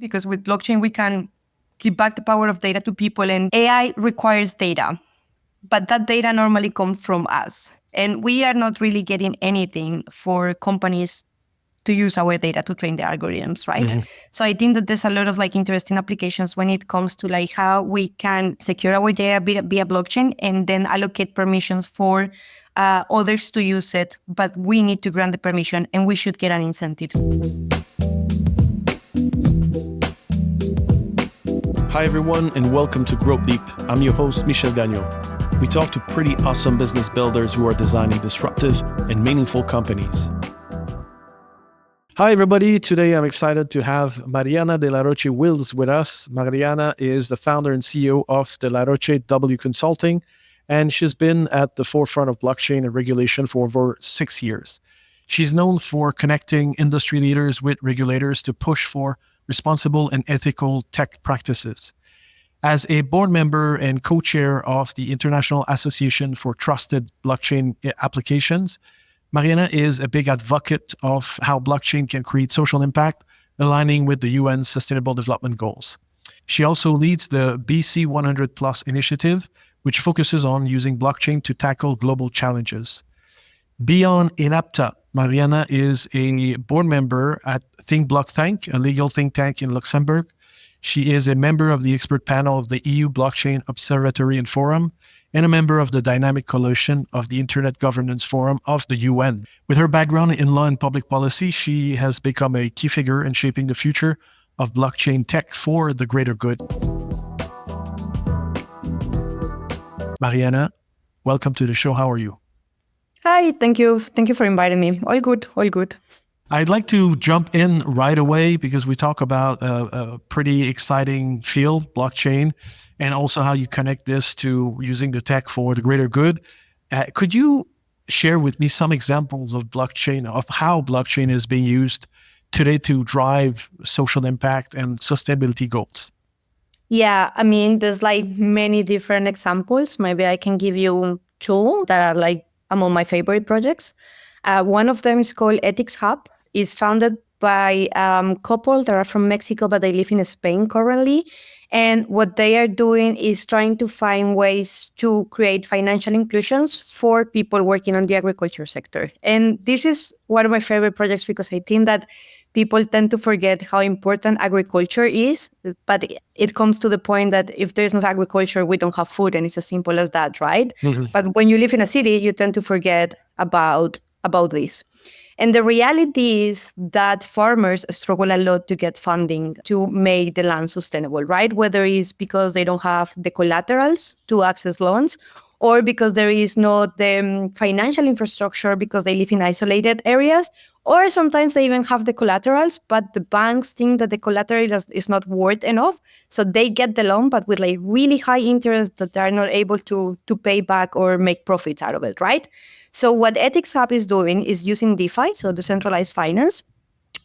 because with blockchain, we can give back the power of data to people, and AI requires data, but that data normally comes from us. And we are not really getting anything for companies to use our data to train the algorithms, right? Mm-hmm. So I think that there's a lot of interesting applications when it comes to how we can secure our data via blockchain and then allocate permissions for others to use it. But we need to grant the permission and we should get an incentive. Hi everyone, and welcome to Growth Leap. I'm your host, Michel Gagnon. We talk to pretty awesome business builders who are designing disruptive and meaningful companies. Hi everybody, today I'm excited to have Mariana de la Roche Wills with us. Mariana is the founder and CEO of the Roche W Consulting, and she's been at the forefront of blockchain and regulation for over 6 years. She's known for connecting industry leaders with regulators to push for responsible and ethical tech practices. As a board member and co-chair of the International Association for Trusted Blockchain Applications, Mariana is a big advocate of how blockchain can create social impact, aligning with the UN's Sustainable Development Goals. She also leads the BC 100 Plus initiative, which focuses on using blockchain to tackle global challenges. Beyond Inapta, Mariana is a board member at Think, a legal think tank in Luxembourg. She is a member of the expert panel of the EU Blockchain Observatory and Forum, and a member of the Dynamic Coalition of the Internet Governance Forum of the UN. With her background in law and public policy, she has become a key figure in shaping the future of blockchain tech for the greater good. Mariana, welcome to the show. How are you? Hi, thank you. Thank you for inviting me. All good, all good. I'd like to jump in right away because we talk about a pretty exciting field, blockchain, and also how you connect this to using the tech for the greater good. Could you share with me some examples of blockchain, of how blockchain is being used today to drive social impact and sustainability goals? Yeah, I mean, there's many different examples. Maybe I can give you two that are among my favorite projects. One of them is called Ethics Hub. It's founded by a couple that are from Mexico, but they live in Spain currently. And what they are doing is trying to find ways to create financial inclusions for people working on the agriculture sector. And this is one of my favorite projects because I think that people tend to forget how important agriculture is, but it comes to the point that if there's no agriculture, we don't have food, and it's as simple as that, right? Mm-hmm. But when you live in a city, you tend to forget about this. And the reality is that farmers struggle a lot to get funding to make the land sustainable, right? Whether it's because they don't have the collaterals to access loans, or because there is not the financial infrastructure because they live in isolated areas, or sometimes they even have the collaterals, but the banks think that the collateral is not worth enough. So they get the loan, but with really high interest that they're not able to pay back or make profits out of it, right? So what Ethics Hub is doing is using DeFi, so decentralized finance,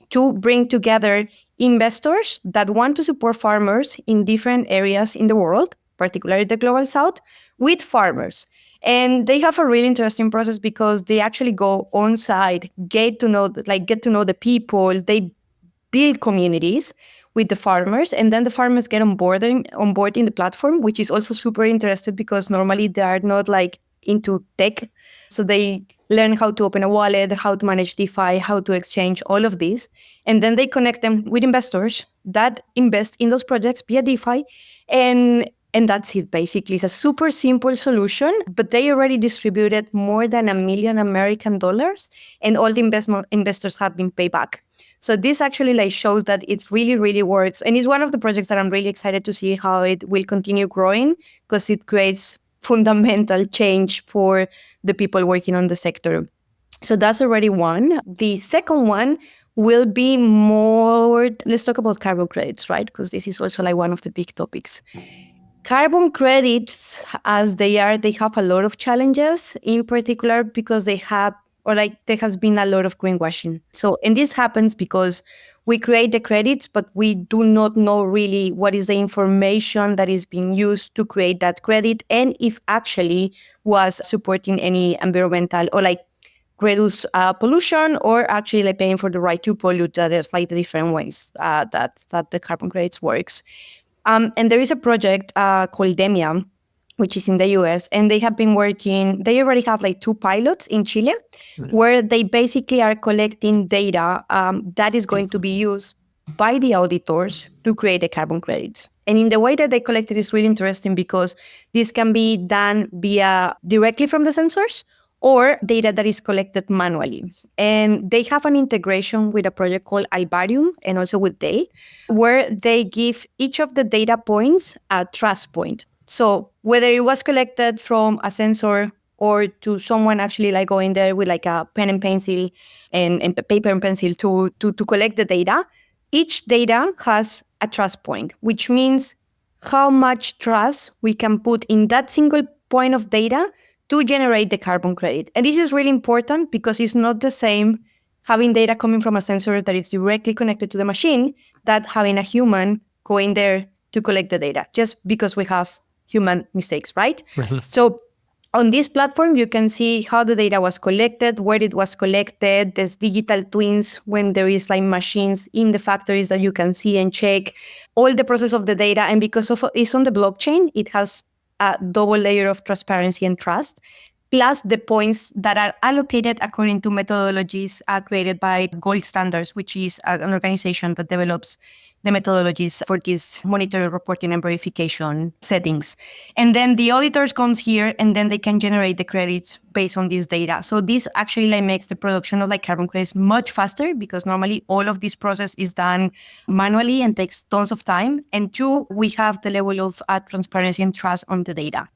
to bring together investors that want to support farmers in different areas in the world, particularly the Global South, with farmers. And they have a really interesting process because they actually go on site, get to know the people, they build communities with the farmers, and then the farmers get on board in the platform, which is also super interesting because normally they are not into tech. So they learn how to open a wallet, how to manage DeFi, how to exchange, all of this. And then they connect them with investors that invest in those projects via DeFi. And that's it, basically. It's a super simple solution, but they already distributed more than $1 million American, and all the investors have been paid back. So this actually shows that it really, really works. And it's one of the projects that I'm really excited to see how it will continue growing because it creates fundamental change for the people working on the sector. So that's already one. The second one will be more, let's talk about carbon credits, right? Because this is also one of the big topics. Carbon credits, as they have a lot of challenges, in particular because there has been a lot of greenwashing. So, and this happens because we create the credits, but we do not know really what is the information that is being used to create that credit, and if actually was supporting any environmental or reduce pollution, or actually like paying for the right to pollute. That there's like the different ways that the carbon credits works. And there is a project called Demia, which is in the US, and they have been working, they already have like 2 pilots in Chile, where they basically are collecting data that is going to be used by the auditors to create the carbon credits. And in the way that they collect it is really interesting because this can be done via directly from the sensors or data that is collected manually. And they have an integration with a project called Ibarium and also with Dell, where they give each of the data points a trust point. So whether it was collected from a sensor or to someone actually like going there with like a pen and pencil and paper and pencil to collect the data, each data has a trust point, which means how much trust we can put in that single point of data to generate the carbon credit. And this is really important because it's not the same having data coming from a sensor that is directly connected to the machine that having a human going there to collect the data, just because we have human mistakes, right? So on this platform, you can see how the data was collected, where it was collected. There's digital twins when there is like machines in the factories that you can see and check all the process of the data. And because of it's on the blockchain, it has a double layer of transparency and trust, plus the points that are allocated according to methodologies created by Gold Standards, which is an organization that develops the methodologies for this monitoring, reporting, and verification settings. And then the auditors comes here and then they can generate the credits based on this data. So this actually like makes the production of like carbon credits much faster because normally all of this process is done manually and takes tons of time. And 2, we have the level of transparency and trust on the data.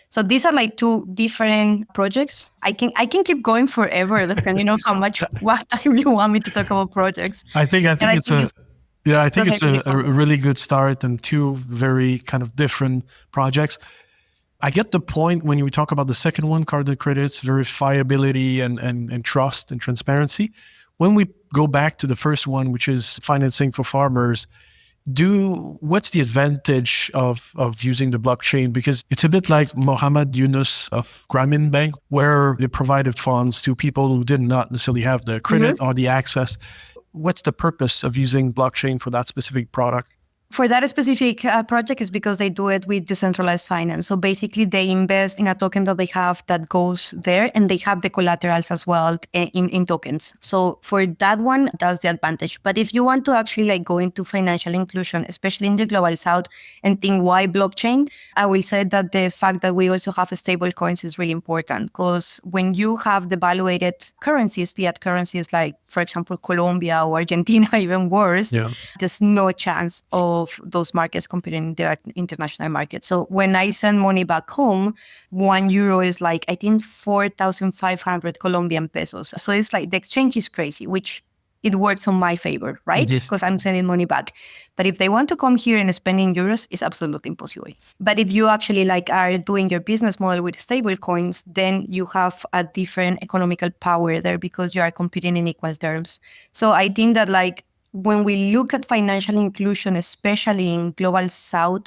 So these are like 2 different projects. I can keep going forever, depending on how much what time you want me to talk about projects. I think it's a really good start and 2 very kind of different projects. I get the point when you talk about the second one, carbon credits, verifiability and trust and transparency. When we go back to the first one, which is financing for farmers, what's the advantage of using the blockchain? Because it's a bit like Mohammed Yunus of Grameen Bank, where they provided funds to people who did not necessarily have the credit or the access. What's the purpose of using blockchain for that specific product? For that specific project is because they do it with decentralized finance. So basically they invest in a token that they have that goes there and they have the collaterals as well in tokens. So for that one, that's the advantage. But if you want to actually like go into financial inclusion, especially in the global south and think why blockchain, I will say that the fact that we also have stable coins is really important because when you have devaluated currencies, fiat currencies like, for example, Colombia or Argentina, even worse, there's no chance of those markets competing in the international market. So when I send money back home, €1 is like, I think 4,500 Colombian pesos. So it's like the exchange is crazy, which it works on my favor, right? Because I'm sending money back. But if they want to come here and spend in euros, it's absolutely impossible. But if you actually like are doing your business model with stable coins, then you have a different economical power there because you are competing in equal terms. So I think that like when we look at financial inclusion, especially in global south,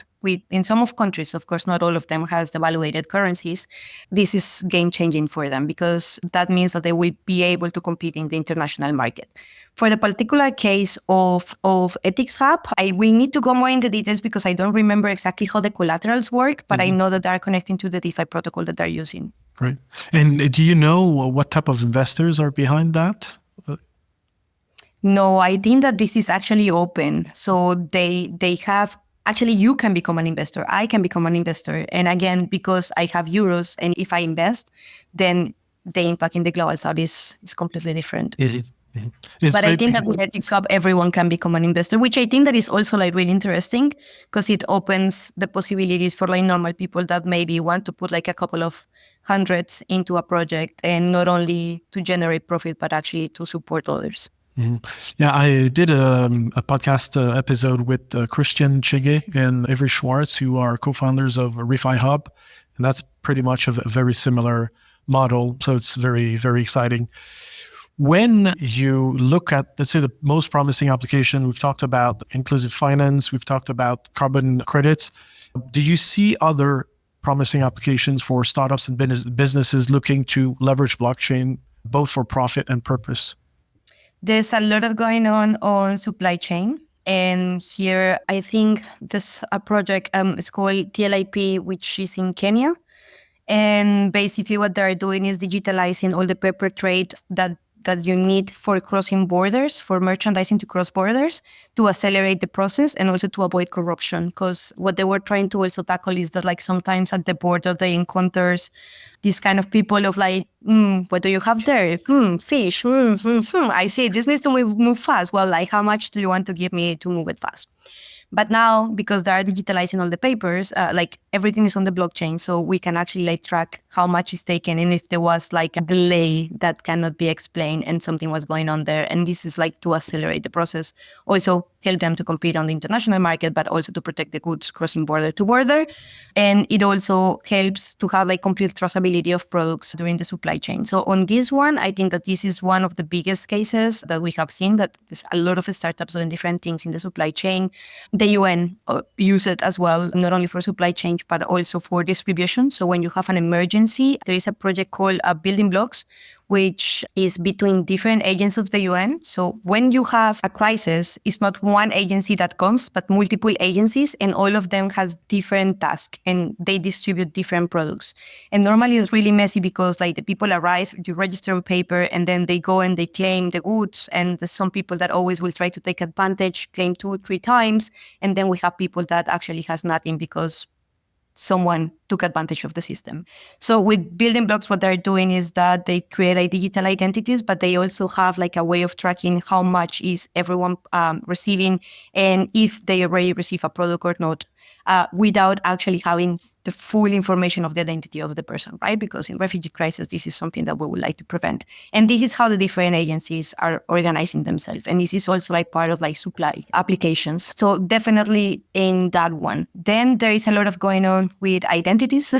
in some of countries, of course, not all of them has devaluated currencies, this is game-changing for them because that means that they will be able to compete in the international market. For the particular case of Ethics Hub, I will need to go more into details because I don't remember exactly how the collaterals work, but I know that they are connecting to the DeFi protocol that they're using. Right. And do you know what type of investors are behind that? No, I think that this is actually open. So they have, actually you can become an investor. I can become an investor. And again, because I have euros and if I invest, then the impact in the global south is completely different. But I think that with Ethics Hub, everyone can become an investor, which I think that is also like really interesting because it opens the possibilities for like normal people that maybe want to put like a couple of hundreds into a project and not only to generate profit, but actually to support others. Yeah, I did a podcast episode with Christian Chige and Avery Schwartz, who are co-founders of Refi Hub. And that's pretty much a very similar model. So it's very, very exciting. When you look at, let's say, the most promising application, we've talked about inclusive finance, we've talked about carbon credits. Do you see other promising applications for startups and businesses looking to leverage blockchain both for profit and purpose? There's a lot of going on supply chain. And here, I think there's a project, it's called TLIP, which is in Kenya. And basically what they're doing is digitalizing all the paper trade that you need for crossing borders, for merchandising to cross borders, to accelerate the process and also to avoid corruption. Because what they were trying to also tackle is that like sometimes at the border they encounters these kind of people of like, what do you have there? Fish. I see, this needs to move fast. Well, like how much do you want to give me to move it fast? But now, because they are digitalizing all the papers, like everything is on the blockchain, so we can actually like track how much is taken and if there was like a delay that cannot be explained and something was going on there. And this is like to accelerate the process, also help them to compete on the international market, but also to protect the goods crossing border to border. And it also helps to have like complete traceability of products during the supply chain. So on this one, I think that this is one of the biggest cases that we have seen, that there's a lot of startups doing different things in the supply chain. The UN use it as well, not only for supply chain, but also for distribution. So when you have an emergency, there is a project called Building Blocks, which is between different agents of the UN. So when you have a crisis, it's not one agency that comes, but multiple agencies, and all of them has different tasks and they distribute different products. And normally it's really messy because like the people arrive, you register on paper, and then they go and they claim the goods. And there's some people that always will try to take advantage, claim 2-3 times. And then we have people that actually has nothing because someone took advantage of the system. So with Building Blocks, what they're doing is that they create digital identities, but they also have like a way of tracking how much is everyone receiving and if they already receive a product or not, without actually having the full information of the identity of the person, right? Because in refugee crisis, this is something that we would like to prevent. And this is how the different agencies are organizing themselves. And this is also like part of like supply applications. So definitely in that one. Then there is a lot of going on with identities.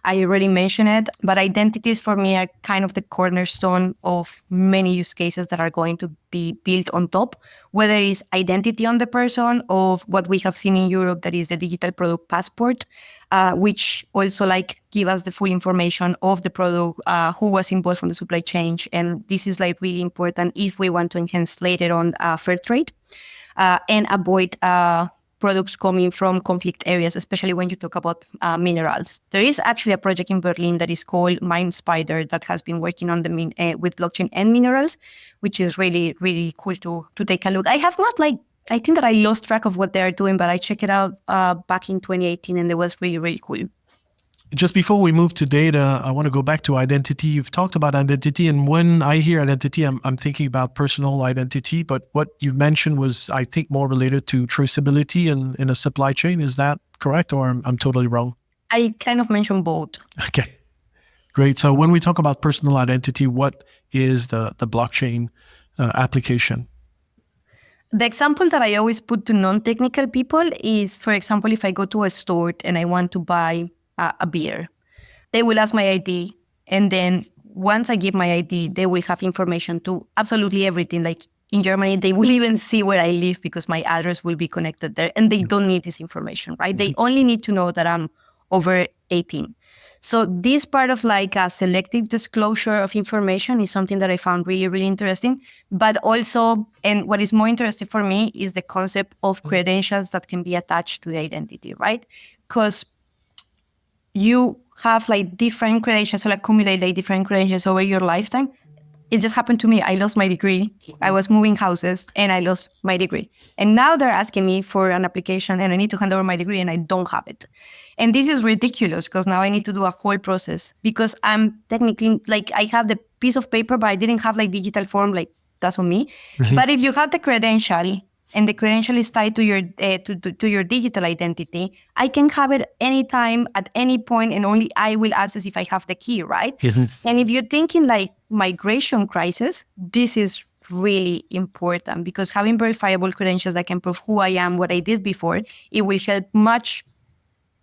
I already mentioned it, but identities for me are kind of the cornerstone of many use cases that are going to be built on top, whether it's identity on the person of what we have seen in Europe, that is the digital product passport, which also like give us the full information of the product, who was involved from the supply chain. And this is like really important if we want to enhance later on fair trade and avoid products coming from conflict areas, especially when you talk about minerals. There is actually a project in Berlin that is called Mine Spider that has been working on the with blockchain and minerals, which is really, really cool to take a look. I think that I lost track of what they are doing, but I checked it out back in 2018 and it was really, really cool. Just before we move to data, I want to go back to identity. You've talked about identity, and when I hear identity, I'm thinking about personal identity. But what you mentioned was, I think, more related to traceability in a supply chain. Is that correct, or I'm totally wrong? I kind of mentioned both. Okay, great. So when we talk about personal identity, what is the blockchain application? The example that I always put to non-technical people is, for example, if I go to a store and I want to buy a beer, they will ask my ID. And then once I give my ID, they will have information to absolutely everything. Like in Germany, they will even see where I live because my address will be connected there. And they don't need this information, right? They only need to know that I'm over 18. So this part of like a selective disclosure of information is something that I found really, really interesting. But also, and what is more interesting for me is the concept of credentials that can be attached to the identity, right? Because you have like different credentials, or accumulate like different credentials over your lifetime. It just happened to me. I lost my degree. I was moving houses and I lost my degree. And now they're asking me for an application and I need to hand over my degree and I don't have it. And this is ridiculous because now I need to do a whole process because I'm technically like I have the piece of paper, but I didn't have like digital form. Like that's on me. Mm-hmm. But if you have the credential and the credential is tied to your to your digital identity, I can have it anytime at any point, and only I will access if I have the key, right? Yes. And if you're thinking like migration crisis, this is really important because having verifiable credentials that can prove who I am, what I did before, it will help much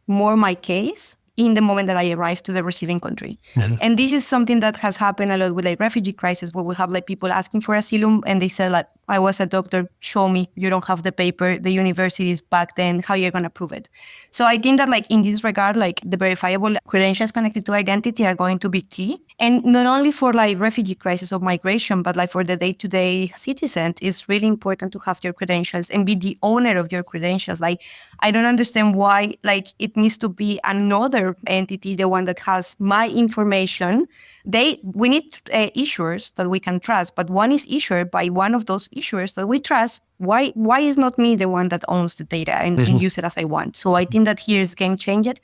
more my case in the moment that I arrive to the receiving country. Mm-hmm. And this is something that has happened a lot with like refugee crisis, where we have like people asking for asylum and they say like, I was a doctor. Show me. You don't have the paper. The universities back then. How you're gonna prove it? So I think that like in this regard, like the verifiable credentials connected to identity are going to be key. And not only for like refugee crisis or migration, but like for the day-to-day citizen, it's really important to have your credentials and be the owner of your credentials. Like, I don't understand why like it needs to be another entity, the one that has my information. We need issuers that we can trust, but one is issued by one of those issuers that we trust. Why is not me the one that owns the data and use it as I want? So I think that here is game changer.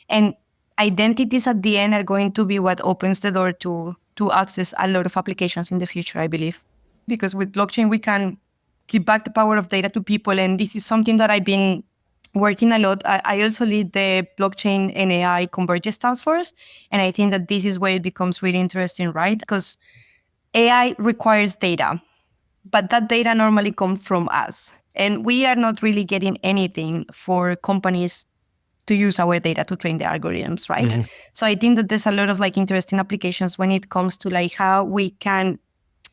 And identities at the end are going to be what opens the door to access a lot of applications in the future, I believe. Because with blockchain, we can give back the power of data to people. And this is something that I've been working a lot. I also lead the blockchain and AI convergence task force. And I think that this is where it becomes really interesting, right? Because AI requires data, but that data normally comes from us. And we are not really getting anything for companies to use our data to train the algorithms, right? Mm-hmm. So I think that there's a lot of like interesting applications when it comes to like how we can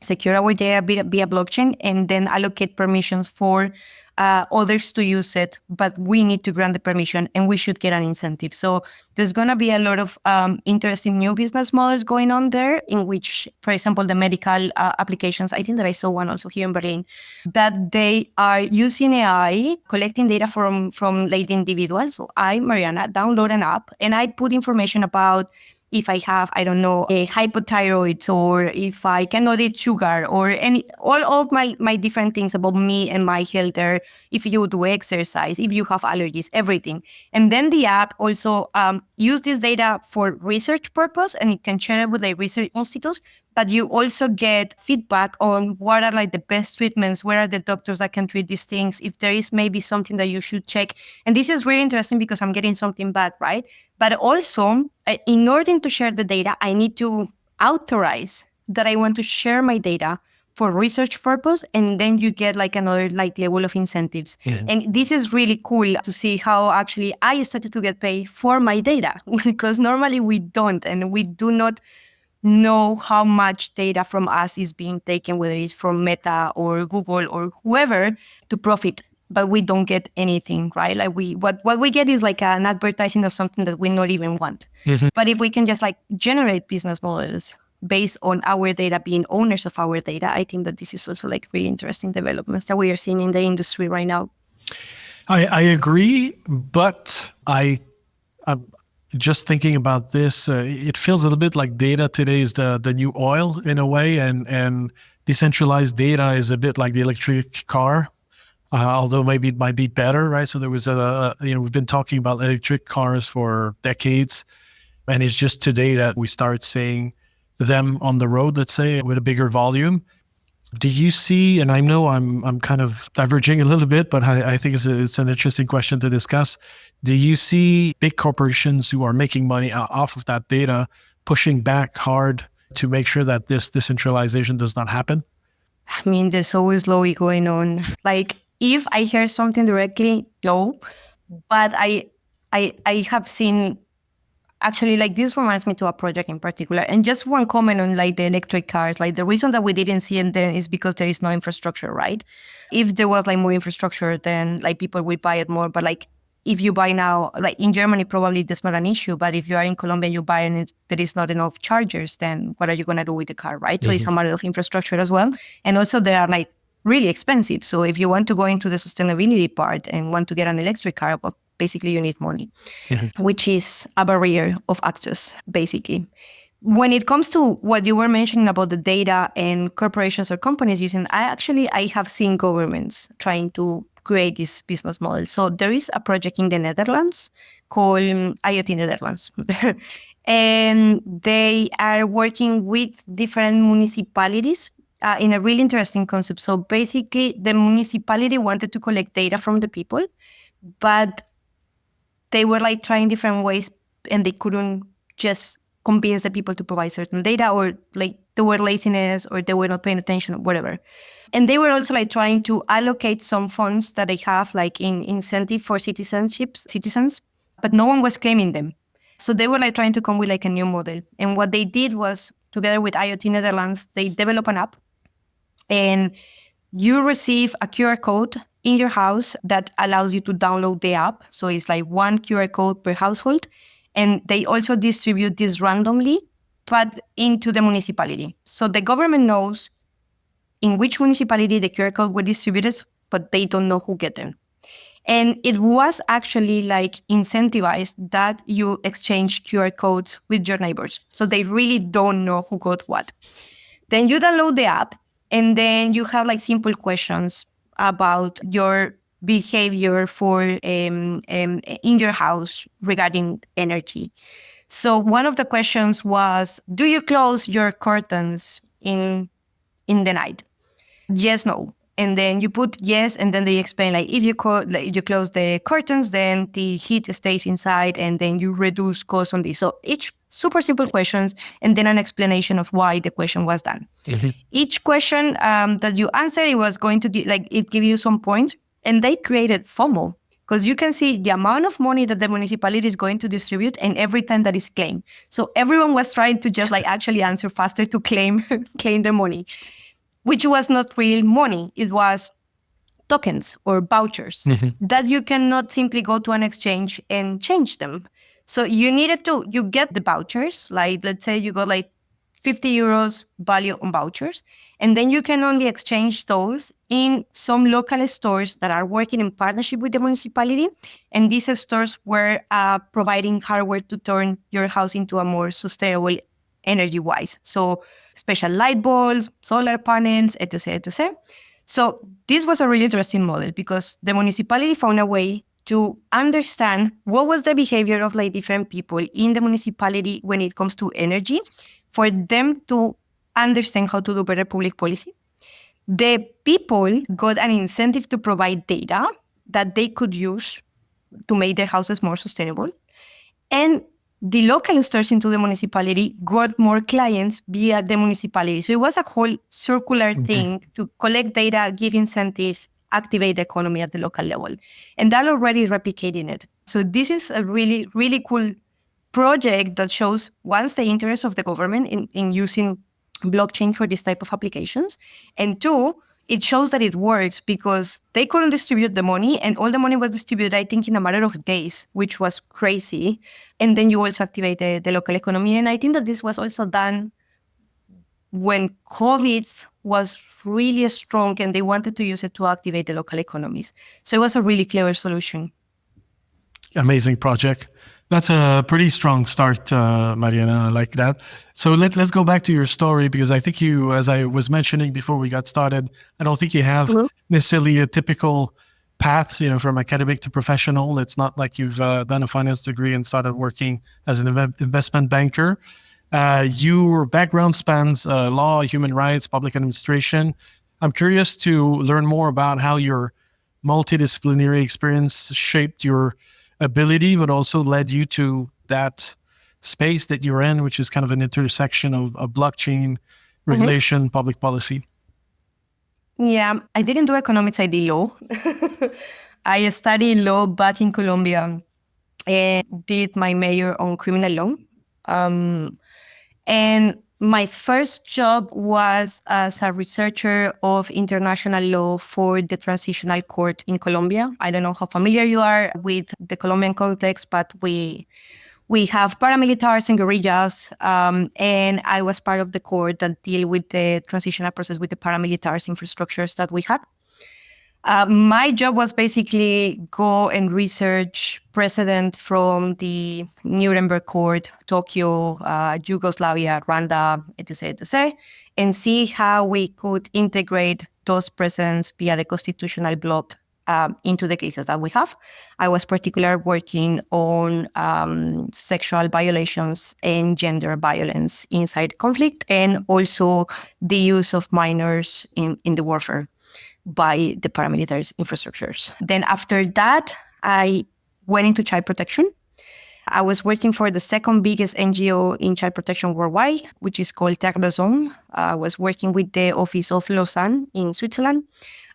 secure our data via blockchain and then allocate permissions for others to use it, but we need to grant the permission and we should get an incentive. So there's going to be a lot of interesting new business models going on there in which, for example, the medical applications, I think that I saw one also here in Berlin, that they are using AI, collecting data from late individuals. So I, Mariana, download an app and I put information about if I have, I don't know, a hypothyroid, or if I cannot eat sugar, or all of my different things about me and my health there, if you do exercise, if you have allergies, everything. And then the app also use this data for research purpose, and it can share it with the research institutes, but you also get feedback on what are like the best treatments, where are the doctors that can treat these things, if there is maybe something that you should check. And this is really interesting because I'm getting something back, right? But also, in order to share the data, I need to authorize that I want to share my data for research purpose, and then you get like another like level of incentives. Yeah. And this is really cool to see how actually I started to get paid for my data, because normally we don't, and we do not know how much data from us is being taken, whether it's from Meta or Google or whoever, to profit. But we don't get anything, right? Like what we get is like an advertising of something that we not even want. Mm-hmm. But if we can just like generate business models based on our data, being owners of our data, I think that this is also like really interesting developments that we are seeing in the industry right now. I agree, but I'm just thinking about this, it feels a little bit like data today is the new oil in a way, and decentralized data is a bit like the electric car. Although maybe it might be better, right? So there was we've been talking about electric cars for decades, and it's just today that we start seeing them on the road, let's say, with a bigger volume. Do you see, and I know I'm kind of diverging a little bit, but I think it's an interesting question to discuss. Do you see big corporations who are making money off of that data pushing back hard to make sure that this decentralization does not happen? I mean, there's always lobby going on. Like, if I hear something directly, no. But I have seen, actually, like, this reminds me to a project in particular. And just one comment on like the electric cars. Like, the reason that we didn't see it then is because there is no infrastructure, right? If there was like more infrastructure, then like people would buy it more. But like, if you buy now, like in Germany, probably that's not an issue. But if you are in Colombia and you buy and there is not enough chargers, then what are you going to do with the car, right? Mm-hmm. So it's a matter of infrastructure as well. And also they are like really expensive. So if you want to go into the sustainability part and want to get an electric car, well, basically you need money, mm-hmm. which is a barrier of access, basically. When it comes to what you were mentioning about the data and corporations or companies using, I have seen governments trying to create this business model. So there is a project in the Netherlands called IoT Netherlands. And they are working with different municipalities in a really interesting concept. So basically, the municipality wanted to collect data from the people, but they were like trying different ways and they couldn't just convince the people to provide certain data, or like there were laziness or they were not paying attention or whatever. And they were also like trying to allocate some funds that they have like in incentive for citizens, but no one was claiming them. So they were like trying to come with like a new model. And what they did was, together with IoT Netherlands, they developed an app. And you receive a QR code in your house that allows you to download the app. So it's like one QR code per household. And they also distribute this randomly, but into the municipality. So the government knows in which municipality the QR code was distributed, but they don't know who get them. And it was actually like incentivized that you exchange QR codes with your neighbors. So they really don't know who got what. Then you download the app and then you have like simple questions about your behavior for in your house regarding energy. So one of the questions was, do you close your curtains in the night? Yes, no. And then you put yes, and then they explain like if you close the curtains, then the heat stays inside, and then you reduce cost on this. So each super simple questions, and then an explanation of why the question was done. Mm-hmm. Each question that you answer, it was going to give you some points, and they created FOMO because you can see the amount of money that the municipality is going to distribute, and every time that is claimed. So everyone was trying to just like actually answer faster to claim the money, which was not real money. It was tokens or vouchers that you cannot simply go to an exchange and change them. So you get the vouchers, like let's say you got like 50 euros value on vouchers, and then you can only exchange those in some local stores that are working in partnership with the municipality. And these stores were providing hardware to turn your house into a more sustainable energy-wise. So special light bulbs, solar panels, etc., etc. So this was a really interesting model because the municipality found a way to understand what was the behavior of like different people in the municipality when it comes to energy, for them to understand how to do better public policy. The people got an incentive to provide data that they could use to make their houses more sustainable. And the local stores into the municipality got more clients via the municipality. So it was a whole circular thing to collect data, give incentive, activate the economy at the local level. And that already replicating it. So this is a really, really cool project that shows, once, the interest of the government in using blockchain for this type of applications. And two, it shows that it works because they couldn't distribute the money, and all the money was distributed, I think, in a matter of days, which was crazy. And then you also activate the local economy. And I think that this was also done when COVID was really strong and they wanted to use it to activate the local economies. So it was a really clever solution. Amazing project. That's a pretty strong start, Mariana. I like that. So let's go back to your story, because I think you, as I was mentioning before we got started, I don't think you have necessarily a typical path, from academic to professional. It's not like you've done a finance degree and started working as an investment banker. Your background spans law, human rights, public administration. I'm curious to learn more about how your multidisciplinary experience shaped your ability, but also led you to that space that you're in, which is kind of an intersection of blockchain, regulation, public policy. Yeah, I didn't do economics, I did law. I studied law back in Colombia and did my major on criminal law. And my first job was as a researcher of international law for the Transitional Court in Colombia. I don't know how familiar you are with the Colombian context, but we have paramilitaries and guerrillas, and I was part of the court that deal with the transitional process with the paramilitaries infrastructures that we had. My job was basically go and research precedent from the Nuremberg Court, Tokyo, Yugoslavia, Rwanda, etc., etc., and see how we could integrate those precedents via the constitutional block into the cases that we have. I was particularly working on sexual violations and gender violence inside conflict, and also the use of minors in the warfare by the paramilitary infrastructures. Then after that, I went into child protection. I was working for the second biggest NGO in child protection worldwide, which is called Terre des Hommes. I was working with the office of Lausanne in Switzerland.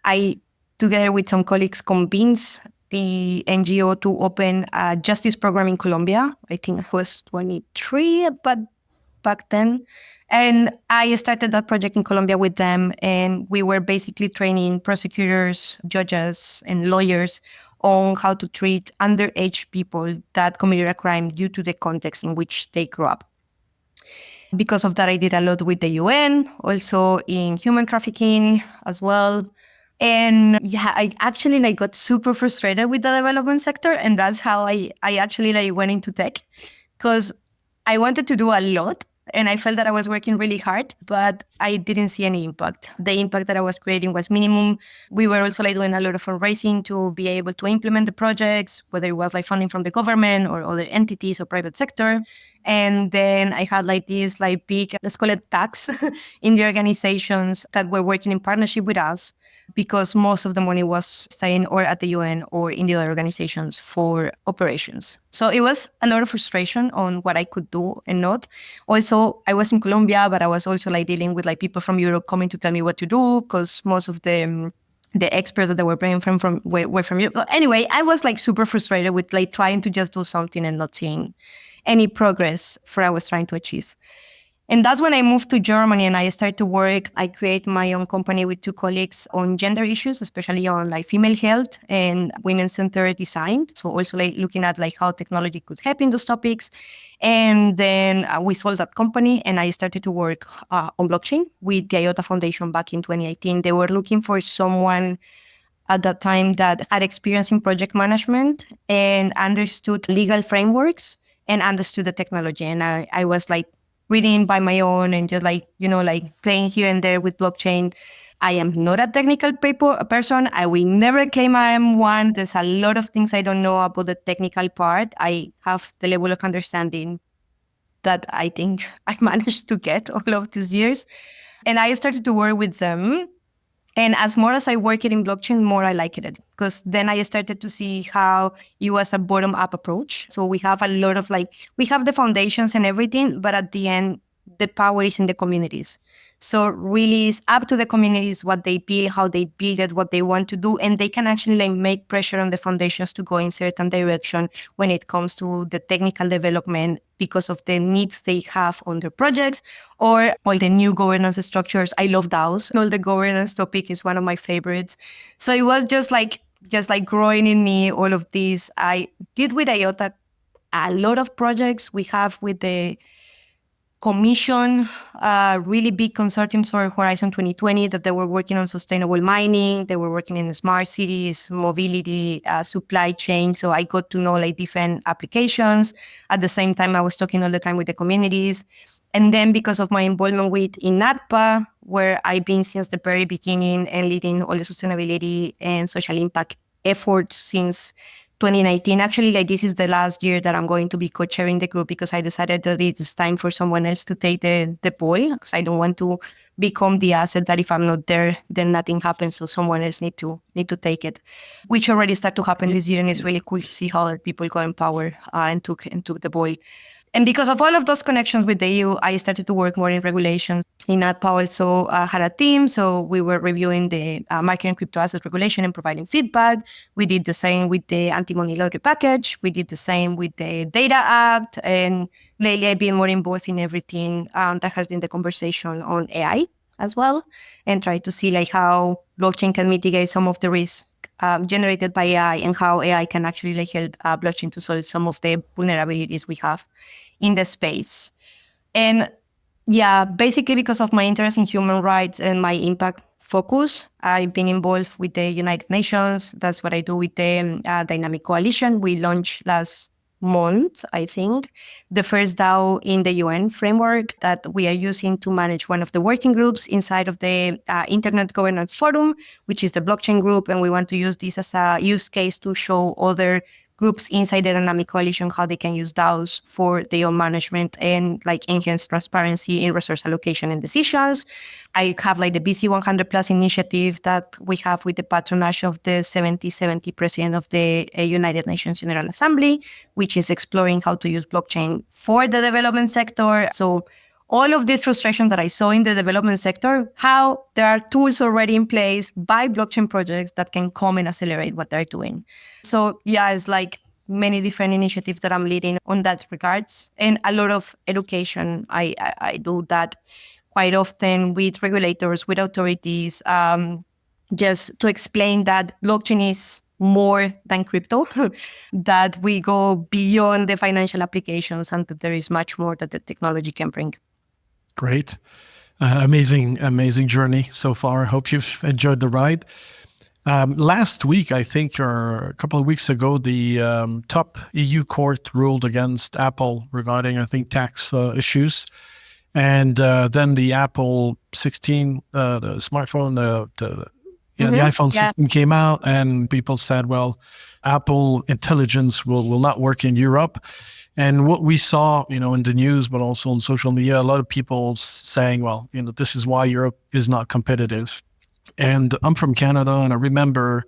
I, together with some colleagues, convinced the NGO to open a justice program in Colombia. I think it was 23, but back then. And I started that project in Colombia with them. And we were basically training prosecutors, judges, and lawyers on how to treat underage people that committed a crime due to the context in which they grew up. Because of that, I did a lot with the UN, also in human trafficking as well. And yeah, I actually got super frustrated with the development sector. And that's how I actually went into tech, because I wanted to do a lot and I felt that I was working really hard, but I didn't see any impact. The impact that I was creating was minimum. We were also doing a lot of fundraising to be able to implement the projects, whether it was funding from the government or other entities or private sector. And then I had these big, let's call it tax in the organizations that were working in partnership with us, because most of the money was staying or at the UN or in the other organizations for operations. So it was a lot of frustration on what I could do and not. Also, I was in Colombia, but I was also dealing with people from Europe coming to tell me what to do, because most of the experts that they were bringing were from Europe. Anyway, I was super frustrated with trying to just do something and not seeing any progress for what I was trying to achieve. And that's when I moved to Germany and I started to work. I created my own company with two colleagues on gender issues, especially on female health and women-centered design. So also looking at how technology could help in those topics. And then we sold that company and I started to work on blockchain with the IOTA Foundation back in 2018. They were looking for someone at that time that had experience in project management and understood legal frameworks and understood the technology. And I was reading by my own and just playing here and there with blockchain. I am not a technical person. I will never claim I am one. There's a lot of things I don't know about the technical part. I have the level of understanding that I think I managed to get all of these years. And I started to work with them. And as more as I work it in blockchain, more I like it, because then I started to see how it was a bottom-up approach. So we have a lot of we have the foundations and everything, but at the end, the power is in the communities. So really it's up to the communities what they build, how they build it, what they want to do, and they can actually make pressure on the foundations to go in certain direction when it comes to the technical development because of the needs they have on their projects or all the new governance structures. I love DAOs. All the governance topic is one of my favorites. So it was just growing in me, all of this. I did with IOTA a lot of projects we have with the commission, really big consortiums for Horizon 2020 that they were working on sustainable mining. They were working in smart cities, mobility, supply chain. So I got to know different applications. At the same time, I was talking all the time with the communities. And then because of my involvement with INATPA, where I've been since the very beginning and leading all the sustainability and social impact efforts since 2019. Actually, this is the last year that I'm going to be co-chairing the group, because I decided that it is time for someone else to take the ball, because I don't want to become the asset that if I'm not there, then nothing happens. So someone else need to take it, which already started to happen this year. And it's really cool to see how other people got empowered and took the ball. And because of all of those connections with the EU, I started to work more in regulations. INATPA also had a team, so we were reviewing the market and crypto asset regulation and providing feedback. We did the same with the anti-money laundering package. We did the same with the Data Act. And lately, I've been more involved in everything that has been the conversation on AI as well, and try to see how blockchain can mitigate some of the risks generated by AI and how AI can actually help blockchain to solve some of the vulnerabilities we have in the space. And yeah, basically because of my interest in human rights and my impact focus, I've been involved with the United Nations. That's what I do with the Dynamic Coalition. We launched last month, I think, the first DAO in the UN framework that we are using to manage one of the working groups inside of the Internet Governance Forum, which is the blockchain group. And we want to use this as a use case to show other groups inside the Dynamic Coalition how they can use DAOs for their own management and enhance transparency in resource allocation and decisions. I have the BC 100 Plus initiative that we have with the patronage of the 70 president of the United Nations General Assembly, which is exploring how to use blockchain for the development sector. So all of this frustration that I saw in the development sector, how there are tools already in place by blockchain projects that can come and accelerate what they're doing. So yeah, it's many different initiatives that I'm leading on that regards, and a lot of education. I do that quite often with regulators, with authorities, just to explain that blockchain is more than crypto, that we go beyond the financial applications and that there is much more that the technology can bring. Great. Amazing journey so far. Hope you've enjoyed the ride. Last week, I think, or a couple of weeks ago, the top EU court ruled against Apple regarding, I think, tax issues. And then the Apple 16, the smartphone, the iPhone 16 came out, and people said, well, Apple intelligence will not work in Europe. And what we saw, in the news, but also on social media, a lot of people saying, well, this is why Europe is not competitive. And I'm from Canada, and I remember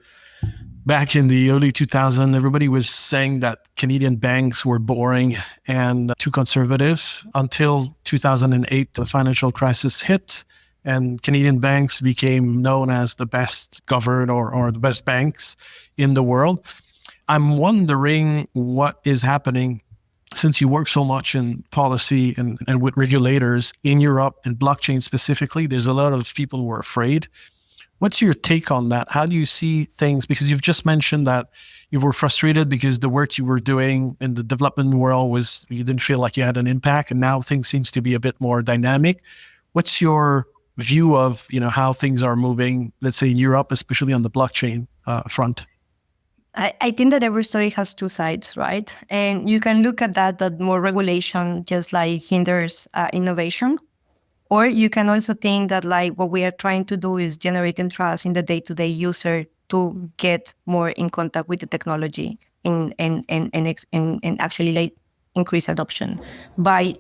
back in the early 2000s, everybody was saying that Canadian banks were boring and too conservative until 2008, the financial crisis hit, and Canadian banks became known as the best governed or the best banks in the world. I'm wondering what is happening since you work so much in policy and with regulators in Europe and blockchain specifically. There's a lot of people who are afraid. What's your take on that? How do you see things? Because you've just mentioned that you were frustrated because the work you were doing in the development world you didn't feel like you had an impact, and now things seems to be a bit more dynamic. What's your view of how things are moving, let's say in Europe, especially on the blockchain front? I think that every story has two sides, right? And you can look at that more regulation just hinders innovation. Or you can also think that what we are trying to do is generating trust in the day-to-day user to get more in contact with the technology and actually increase adoption by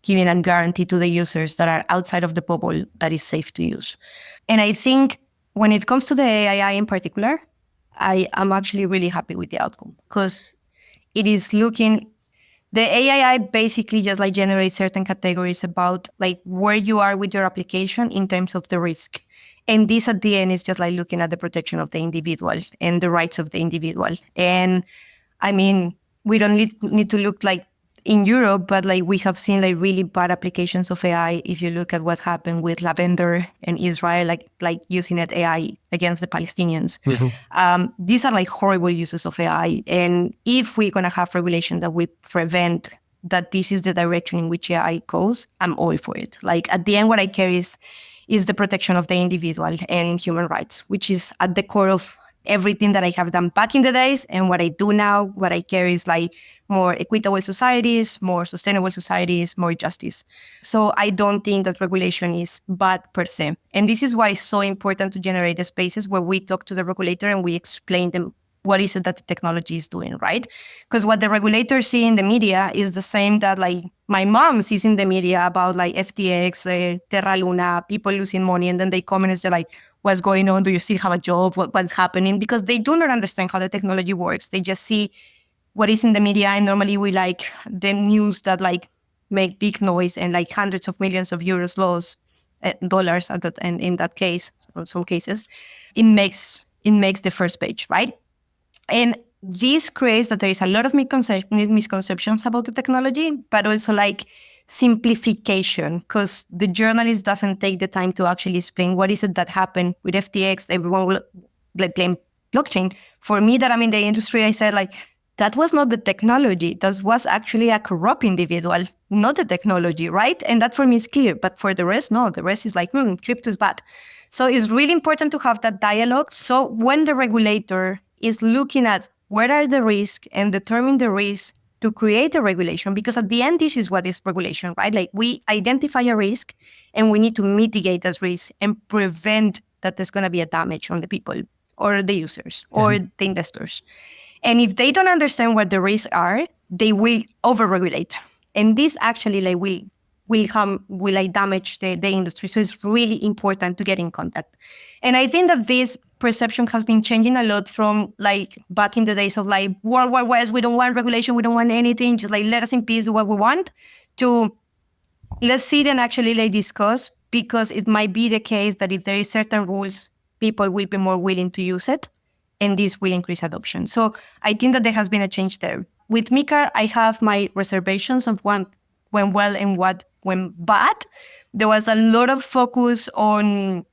giving a guarantee to the users that are outside of the bubble that is safe to use. And I think when it comes to the AI in particular, I am actually really happy with the outcome because it is the AI basically just generates certain categories about where you are with your application in terms of the risk. And this at the end is just looking at the protection of the individual and the rights of the individual. And I mean, we don't need to look in Europe, but we have seen really bad applications of AI. If you look at what happened with Lavender and Israel, using AI against the Palestinians. Mm-hmm. These are horrible uses of AI. And if we're going to have regulation that will prevent that this is the direction in which AI goes, I'm all for it. At the end, what I care is the protection of the individual and human rights, which is at the core of everything that I have done back in the days. And what I do now, what I care is more equitable societies, more sustainable societies, more justice. So I don't think that regulation is bad per se. And this is why it's so important to generate the spaces where we talk to the regulator and we explain them what is it that the technology is doing, right? Because what the regulators see in the media is the same that my mom sees in the media about FTX, Terra Luna, people losing money, and then they comment and say what's going on? Do you still have a job? What's happening? Because they do not understand how the technology works. They just see what is in the media, and normally we the news that make big noise and hundreds of millions of euros lost, dollars at that, and in that case, or some cases, it makes the first page, right? And this creates that there is a lot of misconceptions about the technology, but also simplification, because the journalist doesn't take the time to actually explain what is it that happened with FTX. Everyone will blame blockchain. For me, that I'm in the industry, I said that was not the technology. That was actually a corrupt individual, not the technology, right? And that for me is clear. But for the rest, no. The rest is crypto is bad. So it's really important to have that dialogue. So when the regulator is looking at what are the risks and determine the risk to create a regulation, because at the end, this is what is regulation, right? We identify a risk and we need to mitigate that risk and prevent that there's going to be a damage on the people or the users or the investors. And if they don't understand what the risks are, they will over-regulate. And this actually will damage the industry. So it's really important to get in contact. And I think that this perception has been changing a lot from back in the days of World War West, we don't want regulation, we don't want anything, just let us in peace do what we want, to let's sit and actually discuss, because it might be the case that if there is certain rules, people will be more willing to use it. and this will increase adoption. So I think that there has been a change there. With MiCA, I have my reservations of what went well and what went bad. There was a lot of focus on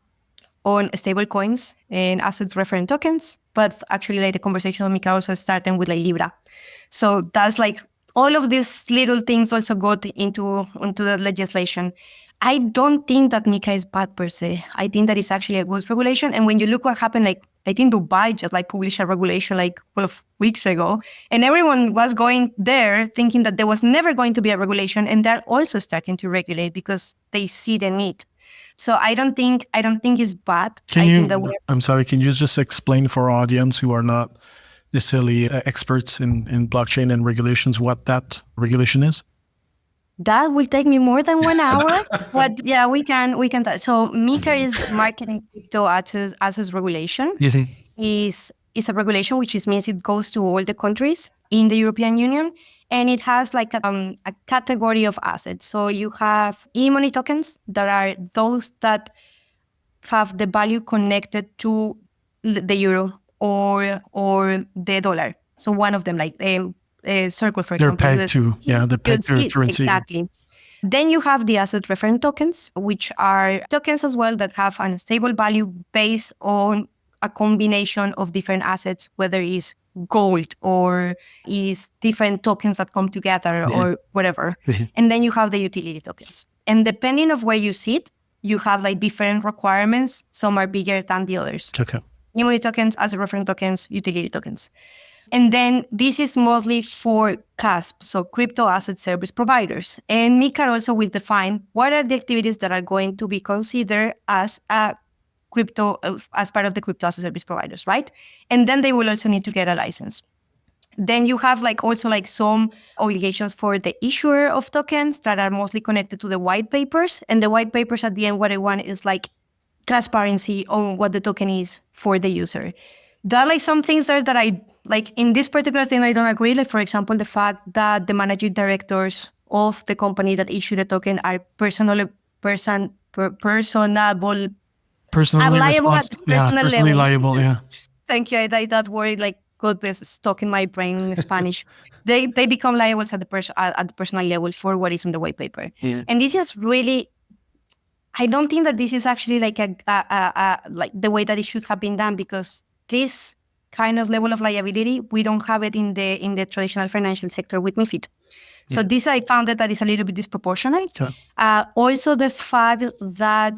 stablecoins and asset reference tokens, but actually like the conversation on MiCA also started with like Libra. So that's like all of these little things also got into the legislation. I don't think that MiCA is bad per se. I think that it's actually a good regulation. And when you look what happened, like I think Dubai just like published a regulation like a couple of weeks ago, and everyone was going there thinking that there was never going to be a regulation, and they're also starting to regulate because they see the need. So I don't think it's bad. I'm sorry, can you just explain for our audience who are not necessarily experts in blockchain and regulations what that regulation is? That will take me more than 1 hour, but yeah, we can. So MiCA is marketing crypto assets regulation. Is a regulation which means it goes to all the countries in the European Union, and it has like a category of assets. So you have e-money tokens that are those that have the value connected to the euro or the dollar. So one of them, like Circle, for example. They're pegged to currency. Exactly. Then you have the asset reference tokens, which are tokens as well that have an stable value based on a combination of different assets, whether it's gold or is different tokens that come together or whatever. And then you have the utility tokens. And depending of where you sit, you have like different requirements. Some are bigger than the others. Okay. Memory tokens, asset reference tokens, utility tokens. And then this is mostly for CASP, so crypto asset service providers. And MiCA also will define what are the activities that are going to be considered as a crypto, as part of the crypto asset service providers, right? And then they will also need to get a license. Then you have like also like some obligations for the issuer of tokens that are mostly connected to the white papers. And the white papers at the end, what I want is like transparency on what the token is for the user. There are like some things there that I like in this particular thing I don't agree. Like for example, the fact that the managing directors of the company that issued the token are personally liable. Yeah. Thank you. That word like got this stuck in my brain in Spanish. They become liable at the personal level for what is on the white paper. Yeah. And this is really, I don't think that this is actually like like the way that it should have been done, because this kind of level of liability, we don't have it in the traditional financial sector with MiFID. So this, I found that is a little bit disproportionate. Sure. Also, the fact that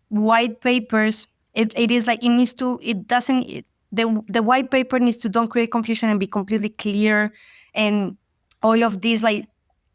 white papers, it is like the white paper needs to don't create confusion and be completely clear, and all of these like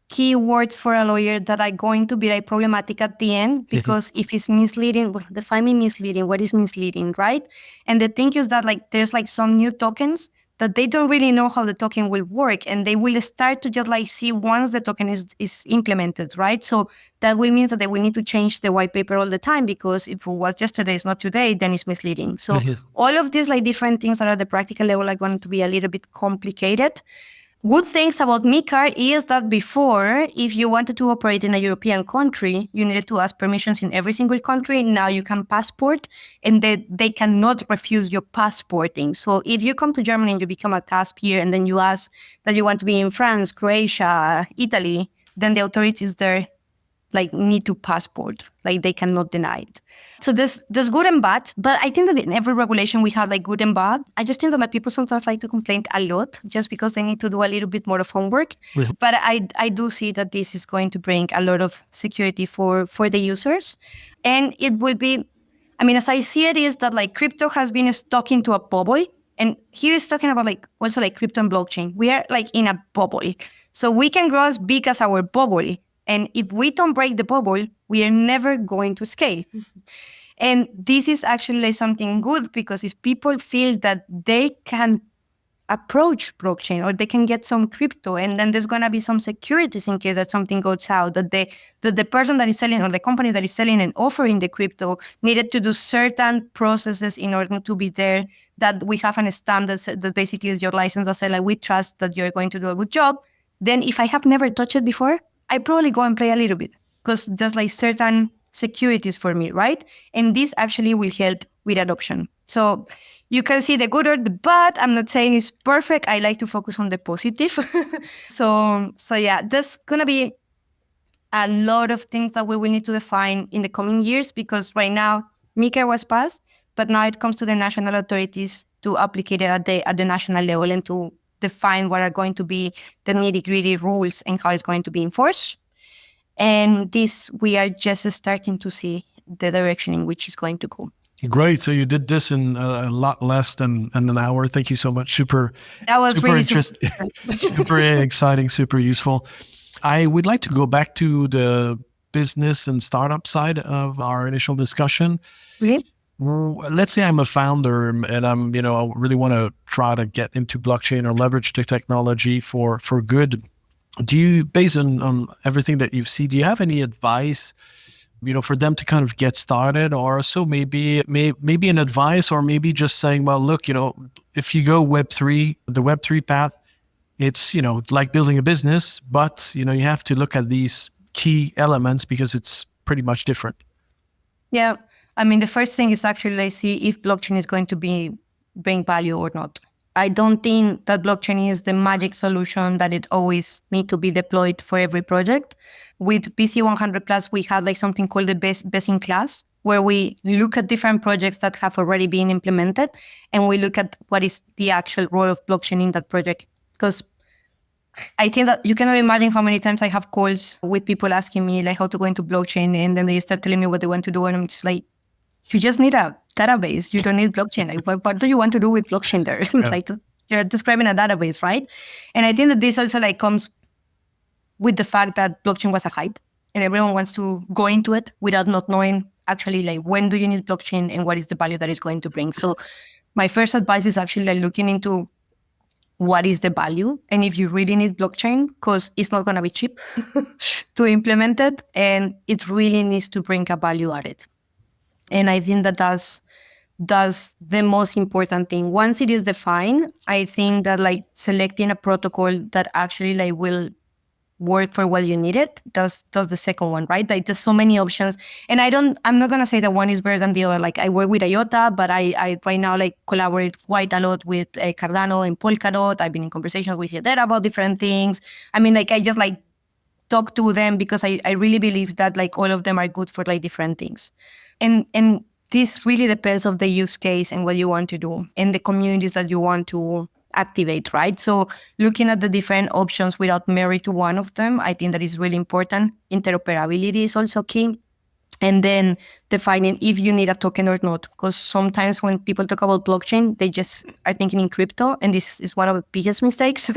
keywords for a lawyer that are going to be like problematic at the end, because if it's misleading, well, define me misleading. What is misleading, right? And the thing is that like there's like some new tokens that they don't really know how the token will work, and they will start to just like see once the token is implemented, right? So that will mean that they will need to change the white paper all the time, because if it was yesterday, it's not today, then it's misleading. So all of these like different things that are at the practical level are going to be a little bit complicated. Good things about MiCA is that before, if you wanted to operate in a European country, you needed to ask permissions in every single country. Now you can passport, and they cannot refuse your passporting. So if you come to Germany and you become a CASP here, and then you ask that you want to be in France, Croatia, Italy, then the authorities there like need to passport, like they cannot deny it. So there's good and bad, but I think that in every regulation we have like good and bad. I just think that like people sometimes like to complain a lot just because they need to do a little bit more of homework. But I do see that this is going to bring a lot of security for the users. And it will be, I mean, as I see it, is that like crypto has been stuck into a bubble. And here is talking about like also like crypto and blockchain. We are like in a bubble. So we can grow as big as our bubble. And if we don't break the bubble, we are never going to scale. And this is actually like something good, because if people feel that they can approach blockchain or they can get some crypto, and then there's going to be some securities in case that something goes out, that the person that is selling or the company that is selling and offering the crypto needed to do certain processes in order to be there, that we have a stamp that basically is your license that says like, we trust that you're going to do a good job. Then if I have never touched it before, I probably go and play a little bit, because there's like certain securities for me, right? And this actually will help with adoption. So you can see the good or the bad. I'm not saying it's perfect. I like to focus on the positive. So yeah, there's going to be a lot of things that we will need to define in the coming years, because right now MiCA was passed, but now it comes to the national authorities to applicate it at the national level and to define what are going to be the nitty-gritty rules and how it's going to be enforced. And this, we are just starting to see the direction in which it's going to go. Great. So you did this in a lot less than an hour. Thank you so much. That was super really interesting, super exciting, super useful. I would like to go back to the business and startup side of our initial discussion. Okay. Let's say I'm a founder and I'm, I really want to try to get into blockchain or leverage the technology for good. Do you, based on everything that you've seen, do you have any advice, for them to kind of get started, or so maybe an advice, or maybe just saying, well, look, if you go Web3, the Web3 path, it's, like building a business, but, you have to look at these key elements because it's pretty much different. Yeah. I mean, the first thing is actually like see if blockchain is going to bring value or not. I don't think that blockchain is the magic solution that it always need to be deployed for every project. With BC100 Plus, we had like something called the best in class, where we look at different projects that have already been implemented, and we look at what is the actual role of blockchain in that project. Because I think that you cannot imagine how many times I have calls with people asking me like how to go into blockchain, and then they start telling me what they want to do, and I'm just like, you just need a database. You don't need blockchain. Like, what do you want to do with blockchain there? It's like you're describing a database, right? And I think that this also like comes with the fact that blockchain was a hype, and everyone wants to go into it without not knowing actually like when do you need blockchain and what is the value that it's going to bring. So my first advice is actually like looking into what is the value, and if you really need blockchain, because it's not going to be cheap to implement it, and it really needs to bring a value added. And I think that that's the most important thing. Once it is defined, I think that like selecting a protocol that actually like will work for what you need it, that's the second one, right? Like there's so many options. And I'm not gonna say that one is better than the other. Like I work with IOTA, but I right now like collaborate quite a lot with Cardano and Polkadot. I've been in conversations with Hedera about different things. I mean, like I just like talk to them because I really believe that like all of them are good for like different things. And this really depends on the use case and what you want to do and the communities that you want to activate, right? So looking at the different options without married to one of them, I think that is really important. Interoperability is also key. And then defining if you need a token or not. Because sometimes when people talk about blockchain, they just are thinking in crypto. And this is one of the biggest mistakes.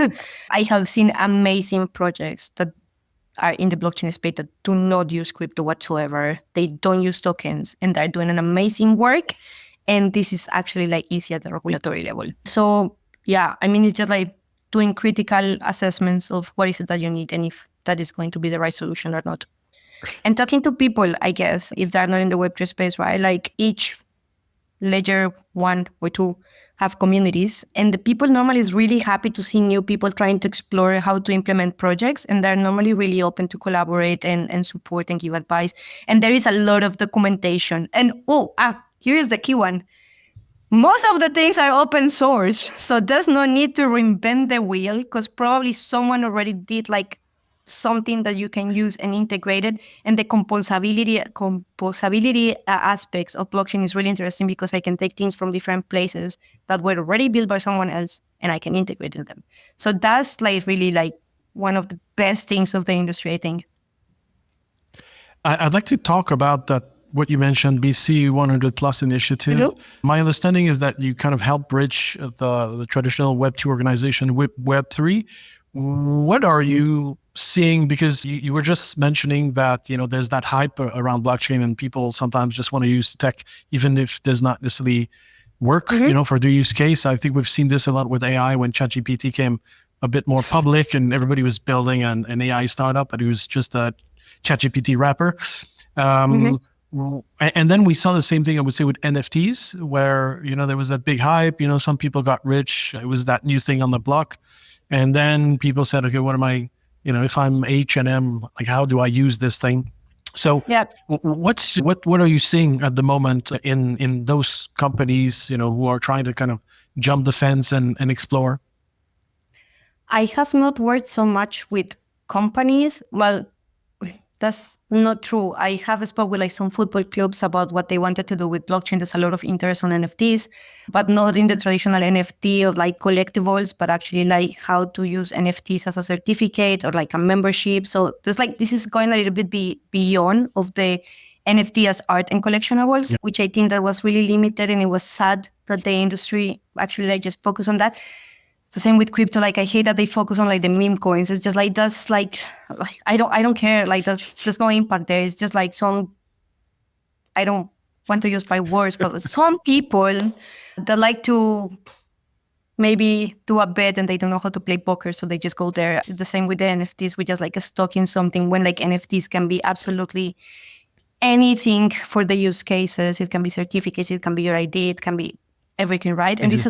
I have seen amazing projects that are in the blockchain space that do not use crypto whatsoever. They don't use tokens, and they're doing an amazing work. And this is actually like easy at the regulatory level. So yeah, I mean, it's just like doing critical assessments of what is it that you need and if that is going to be the right solution or not. And talking to people, I guess, if they're not in the Web3 space, right? Like each ledger 1 or 2 have communities, and the people normally is really happy to see new people trying to explore how to implement projects, and they're normally really open to collaborate and support and give advice. And there is a lot of documentation. And here is the key one. Most of the things are open source, so there's no need to reinvent the wheel, because probably someone already did like something that you can use and integrate it. And the composability aspects of blockchain is really interesting, because I can take things from different places that were already built by someone else and I can integrate them. So that's like really like one of the best things of the industry, I think. I'd like to talk about that, what you mentioned, BC 100 Plus initiative. Hello? My understanding is that you kind of help bridge the traditional Web2 organization with Web3. What are you seeing? Because you were just mentioning that, there's that hype around blockchain and people sometimes just want to use tech, even if there's not necessarily work, for the use case. I think we've seen this a lot with AI when ChatGPT came a bit more public and everybody was building an AI startup, but it was just a ChatGPT wrapper. And then we saw the same thing, I would say, with NFTs, where, there was that big hype, some people got rich. It was that new thing on the block. And then people said, okay, what am I, if I'm H&M, like, how do I use this thing? So Yeah. what are you seeing at the moment in those companies, who are trying to kind of jump the fence and explore? I have not worked so much with companies. Well, that's not true. I have spoke with like some football clubs about what they wanted to do with blockchain. There's a lot of interest on NFTs, but not in the traditional NFT of like collectibles, but actually like how to use NFTs as a certificate or like a membership. So there's like, this is going a little bit beyond of the NFT as art and collectibles, which I think that was really limited, and it was sad that the industry actually like just focused on that. It's the same with crypto. Like I hate that they focus on like the meme coins. It's just like that's like I don't care. Like there's no impact there. It's just like some, I don't want to use my words, but some people that like to maybe do a bet and they don't know how to play poker, so they just go there. The same with the NFTs. We just like stuck in something when like NFTs can be absolutely anything for the use cases. It can be certificates, it can be your ID, it can be everything, right? And this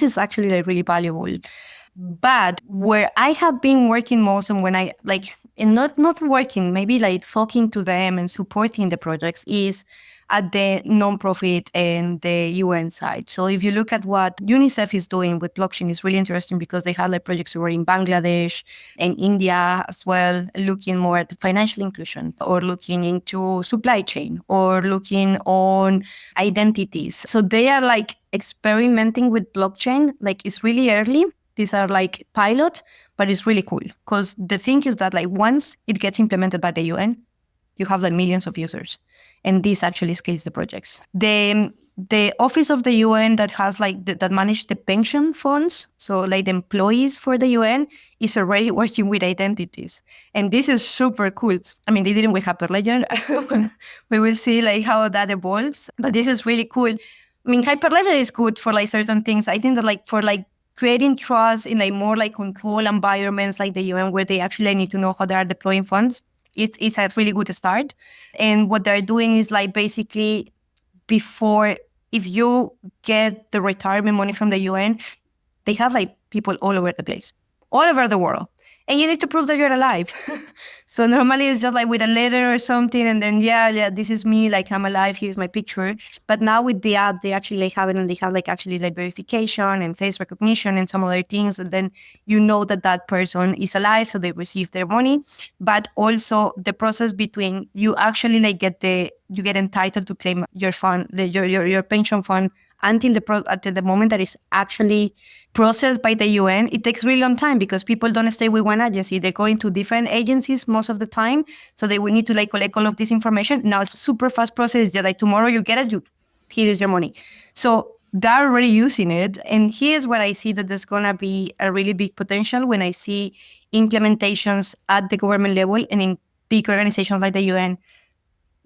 is actually like really valuable. But where I have been working most on when I like, and not working, maybe like talking to them and supporting the projects is at the nonprofit and the UN side. So if you look at what UNICEF is doing with blockchain, it's really interesting because they have like projects over in Bangladesh and India as well, looking more at financial inclusion or looking into supply chain or looking on identities. So they are like experimenting with blockchain. Like it's really early. These are like pilot, but it's really cool because the thing is that like once it gets implemented by the UN, you have like millions of users, and this actually scales the projects. The office of the UN that has like that manage the pension funds, so like the employees for the UN, is already working with identities, and this is super cool. I mean, they didn't with Hyperledger. We will see like how that evolves, but this is really cool. I mean, Hyperledger is good for like certain things. I think that like for like creating trust in like more like control environments like the UN, where they actually need to know how they are deploying funds, it's a really good start. And what they're doing is like basically before, if you get the retirement money from the UN, they have like people all over the place, all over the world. And you need to prove that you're alive. So normally it's just like with a letter or something, and then yeah, this is me, like I'm alive, here's my picture. But now with the app, they actually like have it, and they have like actually like verification and face recognition and some other things, and then you know that that person is alive, so they receive their money. But also the process between you actually like you get entitled to claim your fund, your pension fund until the moment that is actually processed by the UN, it takes really long time because people don't stay with one agency. They go into different agencies most of the time. So they will need to like collect all of this information. Now it's a super fast process. Just like tomorrow you get it, here is your money. So they're already using it. And here's where I see that there's going to be a really big potential when I see implementations at the government level and in big organizations like the UN.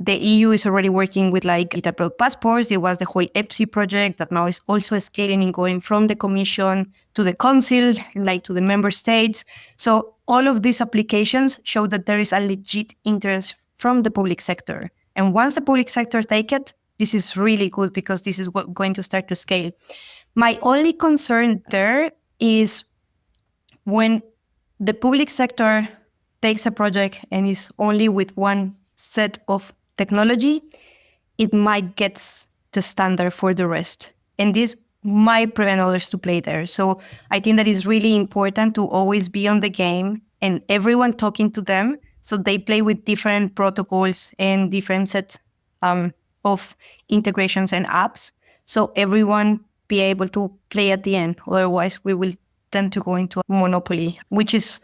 The EU is already working with like data product passports. It was the whole EPSI project that now is also scaling and going from the Commission to the Council, like to the member states. So all of these applications show that there is a legit interest from the public sector. And once the public sector take it, this is really good because this is going to start to scale. My only concern there is when the public sector takes a project and is only with one set of technology, it might get the standard for the rest. And this might prevent others to play there. So I think that it's really important to always be on the game and everyone talking to them so they play with different protocols and different sets of integrations and apps. So everyone be able to play at the end. Otherwise, we will tend to go into a monopoly, which is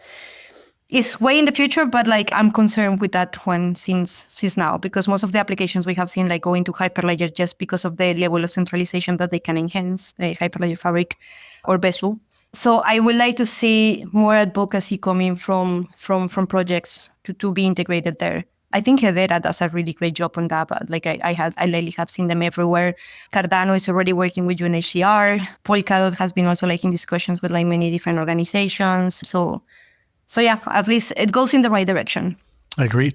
way in the future, but like I'm concerned with that one since now, because most of the applications we have seen like go into Hyperledger just because of the level of centralization that they can enhance, the Hyperledger Fabric or Besu. So I would like to see more advocacy coming from projects to be integrated there. I think Hedera does a really great job on that. But like I lately have seen them everywhere. Cardano is already working with UNHCR. Polkadot has been also like in discussions with like many different organizations. So yeah, at least it goes in the right direction. I agree.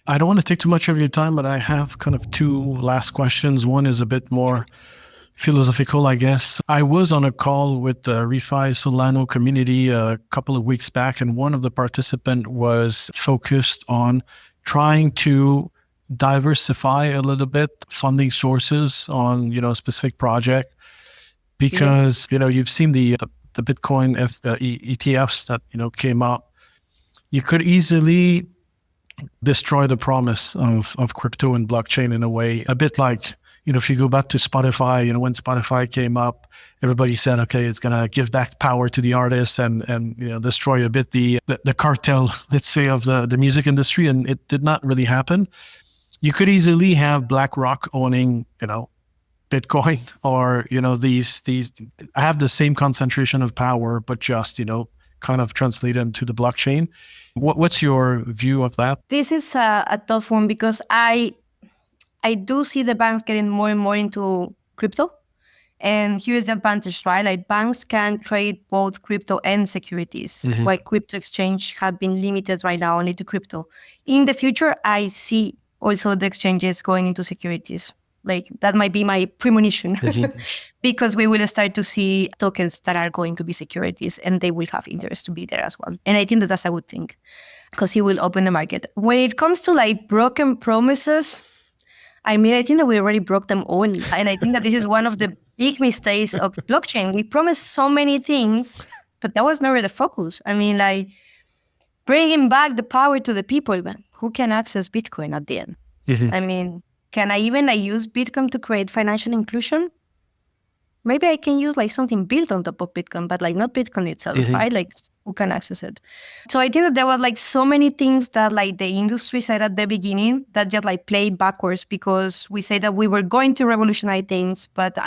I don't want to take too much of your time, but I have kind of two last questions. One is a bit more philosophical, I guess. I was on a call with the ReFi Solano community a couple of weeks back, and one of the participants was focused on trying to diversify a little bit funding sources on, specific project? Because, you've seen the Bitcoin ETFs that, came up. You could easily destroy the promise of crypto and blockchain in a way, a bit like, if you go back to Spotify, when Spotify came up, everybody said, okay, it's going to give back power to the artists and destroy a bit the cartel, let's say, of the music industry. And it did not really happen. You could easily have BlackRock owning, Bitcoin, or, these have the same concentration of power, but just, kind of translate into the blockchain. What's your view of that? This is a tough one because I do see the banks getting more and more into crypto. And here's the advantage, right? Like banks can trade both crypto and securities, while crypto exchange have been limited right now only to crypto. In the future, I see also the exchanges going into securities. Like that might be my premonition because we will start to see tokens that are going to be securities and they will have interest to be there as well. And I think that that's a good thing because it will open the market. When it comes to like broken promises, I think that we already broke them all. And I think that this is one of the big mistakes of blockchain. We promised so many things, but that was never the focus. Like bringing back the power to the people, but who can access Bitcoin at the end? Can I even use Bitcoin to create financial inclusion? Maybe I can use like something built on top of Bitcoin, but like not Bitcoin itself, right? Like who can access it? So I think that there were like so many things that like the industry said at the beginning that just like play backwards because we say that we were going to revolutionize things, but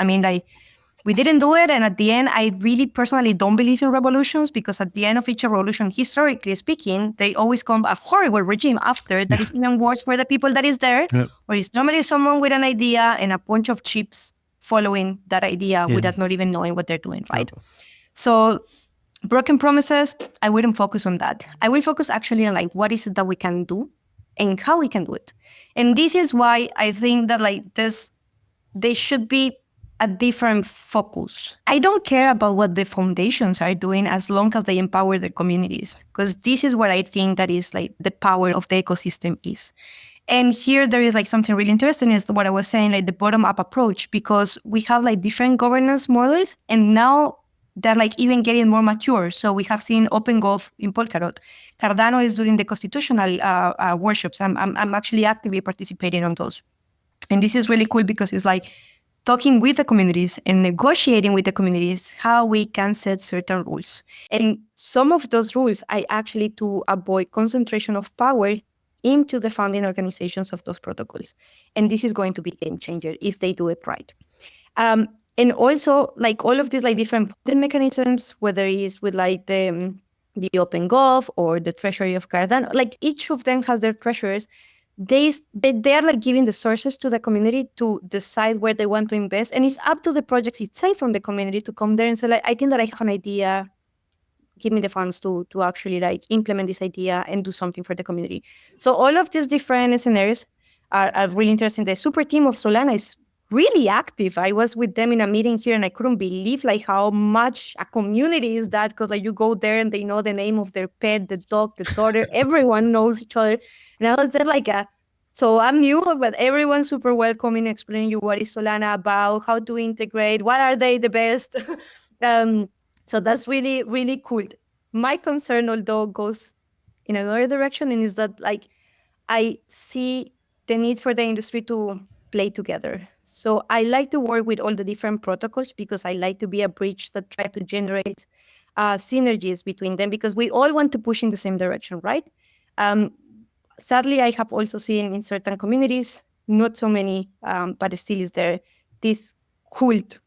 we didn't do it. And at the end, I really personally don't believe in revolutions because at the end of each revolution, historically speaking, they always come a horrible regime after that is even worse for the people that is there, or it's normally someone with an idea and a bunch of chips following that idea without not even knowing what they're doing, right? So broken promises, I wouldn't focus on that. I will focus actually on like what is it that we can do and how we can do it. And this is why I think that like they should be a different focus. I don't care about what the foundations are doing as long as they empower the communities, because this is what I think that is like the power of the ecosystem is. And here there is like something really interesting is what I was saying, like the bottom-up approach, because we have like different governance models and now they're like even getting more mature. So we have seen OpenGov in Polkadot. Cardano is doing the constitutional workshops. I'm actually actively participating on those. And this is really cool because it's like talking with the communities and negotiating with the communities how we can set certain rules. And some of those rules are actually to avoid concentration of power into the founding organizations of those protocols. And this is going to be a game changer if they do it right. And also, like all of these like different mechanisms, whether it's with like the OpenGov or the treasury of Cardano, like each of them has their treasurers. They're like giving the sources to the community to decide where they want to invest. And it's up to the projects itself from the community to come there and say, like, I think that I have an idea. Give me the funds to actually like implement this idea and do something for the community. So all of these different scenarios are really interesting. The super team of Solana is really active. I was with them in a meeting here and I couldn't believe like how much a community is that, because like you go there and they know the name of their pet, the dog, the daughter, everyone knows each other. And I was there like so I'm new, but everyone's super welcoming, explaining you what is Solana about, how to integrate, what are they the best. So that's really, really cool. My concern, although, goes in another direction, and is that like I see the need for the industry to play together. So I like to work with all the different protocols because I like to be a bridge that try to generate synergies between them, because we all want to push in the same direction, right? Sadly, I have also seen in certain communities, not so many, but it still is there, this cult,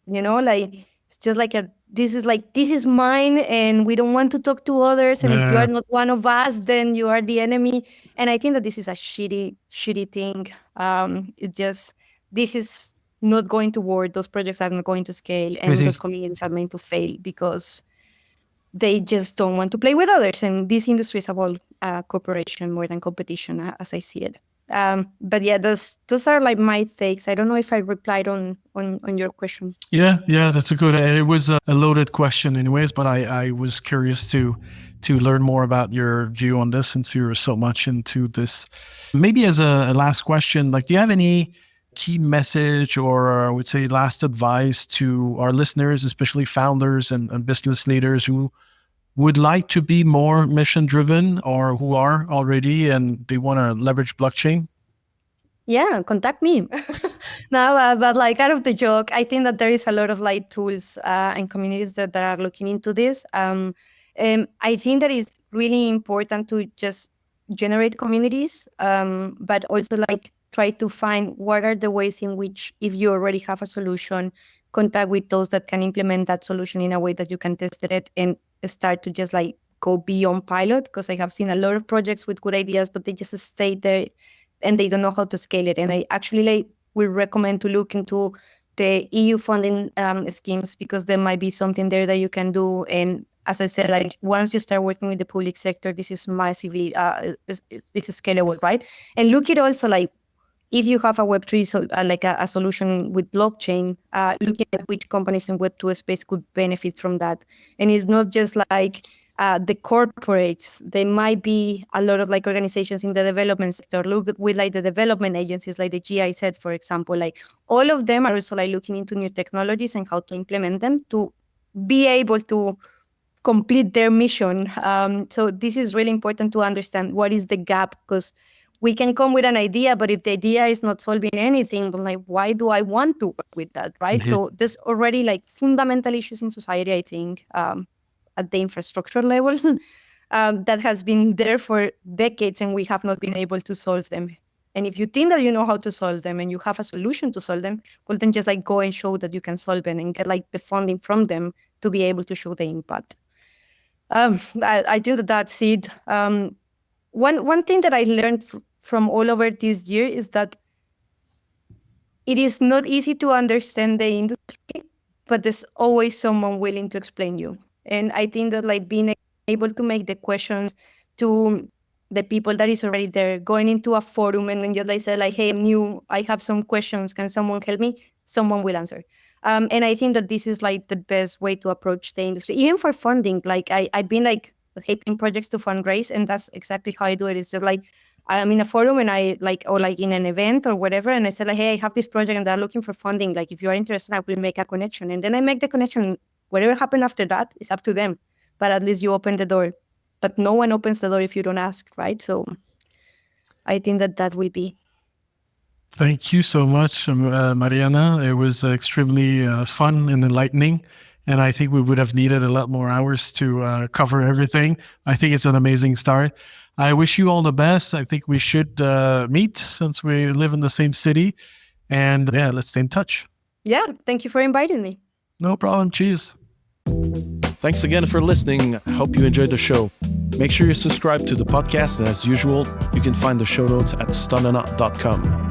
like it's just like this is mine this we don't want to talk to others. And if you are not one of us, then you are the enemy. And I think that this is a shitty thing. This is not going to work. Those projects are not going to scale, and those communities are going to fail because they just don't want to play with others. And this industry is about cooperation more than competition, as I see it. But yeah, those are like my takes. I don't know if I replied on your question. Yeah, that's a good. It was a loaded question, anyways. But I was curious to learn more about your view on this, since you're so much into this. Maybe as a last question, like, do you have any key message, or I would say last advice to our listeners, especially founders and business leaders who would like to be more mission driven, or who are already and they want to leverage blockchain? Yeah, contact me. No, but like out of the joke, I think that there is a lot of like tools and communities that are looking into this. I think that it's really important to just generate communities, but also like try to find what are the ways in which, if you already have a solution, contact with those that can implement that solution in a way that you can test it and start to just like go beyond pilot. Because I have seen a lot of projects with good ideas, but they just stay there and they don't know how to scale it. And I actually like will recommend to look into the EU funding schemes, because there might be something there that you can do. And as I said, like once you start working with the public sector, this is massively this is scalable, right? And look at also like if you have a Web3 like a solution with blockchain, looking at which companies in Web2 space could benefit from that. And it's not just like the corporates. There might be a lot of like organizations in the development sector. Look with like the development agencies, like the GIZ, for example. Like all of them are also like looking into new technologies and how to implement them to be able to complete their mission. So this is really important to understand what is the gap, because we can come with an idea, but if the idea is not solving anything, then like, why do I want to work with that, right? Mm-hmm. So there's already like fundamental issues in society, I think, at the infrastructure level that has been there for decades, and we have not been able to solve them. And if you think that you know how to solve them and you have a solution to solve them, well, then just like go and show that you can solve them and get like the funding from them to be able to show the impact. I think that that's it. One thing that I learned from all over this year is that it is not easy to understand the industry, but there's always someone willing to explain you. And I think that like being able to make the questions to the people that is already there, going into a forum and then just like say like, hey, I'm new, I have some questions, can someone help me? Someone will answer. And I think that this is like the best way to approach the industry, even for funding. Like I've been like helping projects to fundraise, and that's exactly how I do it. It's just like I'm in a forum and I like, or like in an event or whatever, and I say like, hey, I have this project and they're looking for funding. Like if you are interested, I will make a connection, and then I make the connection. Whatever happened after that is up to them, but at least you open the door. But no one opens the door if you don't ask, right? So I think that will be. Thank you so much, Mariana. It was extremely fun and enlightening. And I think we would have needed a lot more hours to cover everything. I think it's an amazing start. I wish you all the best. I think we should meet, since we live in the same city. And yeah, let's stay in touch. Yeah, thank you for inviting me. No problem. Cheers. Thanks again for listening. I hope you enjoyed the show. Make sure you subscribe to the podcast. And as usual, you can find the show notes at stunana.com.